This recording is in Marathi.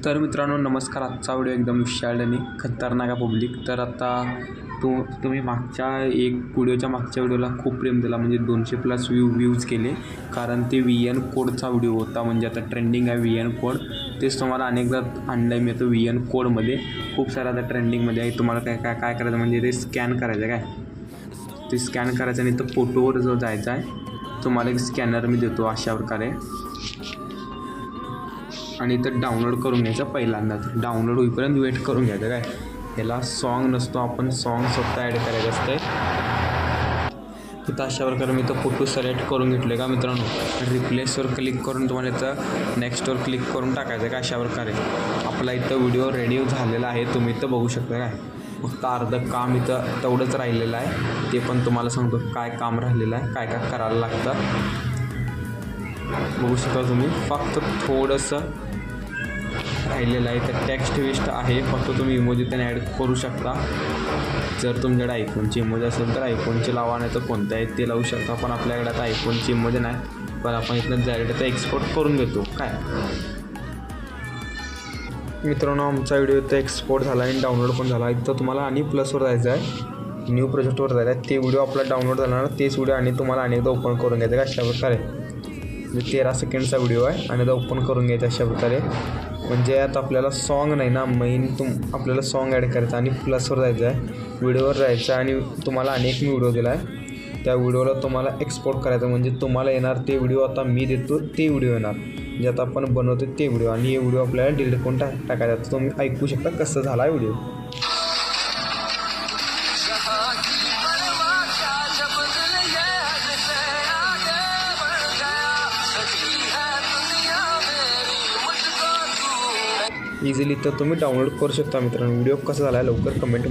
तर मित्रांनो नमस्कार. आजचा व्हिडिओ एकदम विशाल आणि खतरनाक आहे पब्लिक. तर आता तुम्ही व्हिडिओच्या मागच्या व्हिडिओला खूप प्रेम दिला, म्हणजे 200+ व्ह्यूज केले, कारण ते VN कोडचा व्हिडिओ होता. म्हणजे आता ट्रेंडिंग आहे VN कोड, तेच तुम्हाला अनेकदा आणलं आहे मी. आता VN कोडमध्ये खूप सारं आता ट्रेंडिंगमध्ये आहे. तुम्हाला काय करायचं म्हणजे ते स्कॅन करायचं, काय ते स्कॅन करायचं आणि तर फोटोवर जो जायचं आहे. तुम्हाला एक स्कॅनर मी देतो अशा प्रकारे, आणि इथं डाउनलोड करून घ्यायचं. पहिल्यांदा डाउनलोड होईपर्यंत वेट करून घ्यायचं. काय ह्याला सॉन्ग नसतो, आपण सॉन्ग स्वतः ॲड करायचं असतं. इथं अशा प्रकारे मी इथं फोटो सिलेक्ट करून घेतले का मित्रांनो. रिप्लेसवर क्लिक करून तुम्हाला इथं नेक्स्टवर क्लिक करून टाकायचं. काय अशा प्रकारे आपला इथं व्हिडिओ रेडी झालेला आहे. तुम्ही इथं बघू शकता. काय फक्त अर्धं काम इथं तेवढंच राहिलेलं आहे. ते पण तुम्हाला सांगतो काय काम राहिलेलं आहे, काय काय करायला लागतं. बघू शकता तुम्ही, फक्त थोडंसं राहिलेलं आहे. तर टेक्स्ट वेस्ट आहे, फक्त तुम्ही इमोजी त्याने ॲड करू शकता. जर तुमच्याकडे आयफोनची इमोजी असेल तर आयफोनची लावा, नाही तर कोणत्या आहे ते लावू शकता. पण आपल्याकडे आता आयफोनची इमोजी नाही, पण आपण इथनं डायरेक्ट तर एक्सपोर्ट करून घेतो. काय मित्रांनो, आमचा व्हिडिओ इथं एक्सपोर्ट झाला आणि डाउनलोड पण झाला. इथं तुम्हाला आणि प्लसवर जायचं आहे, न्यू प्रोजेक्टवर जायचं आहे. ते व्हिडिओ आपला डाउनलोड झाला ना, तेच व्हिडिओ आणि तुम्हाला अनेकदा ओपन करून घ्यायचं. का अशा प्रकारे 13 सेकंडचा व्हिडिओ आहे आणि आता ओपन करून घ्यायचा अशा प्रकारे. म्हणजे आता आपल्याला सॉन्ग नाही ना, आपल्याला सॉन्ग ॲड करायचं आणि प्लसवर जायचं आहे, व्हिडिओवर जायचं आणि तुम्हाला अनेक मी व्हिडिओ दिला आहे. त्या व्हिडिओला तुम्हाला एक्सपोर्ट करायचं. म्हणजे तुम्हाला येणार ते व्हिडिओ, आता मी देतो ते व्हिडिओ येणार, म्हणजे आता आपण बनवतो ते व्हिडिओ, आणि हे व्हिडिओ आपल्याला डिलीट करून टाकायचा. तर तुम्ही ऐकू शकता कसं झाला आहे व्हिडिओ. इझिली तर तुम्ही डाउनलोड करू शकता मित्रांनो. व्हिडिओ कसा झाला आहे लवकर कमेंटमध्ये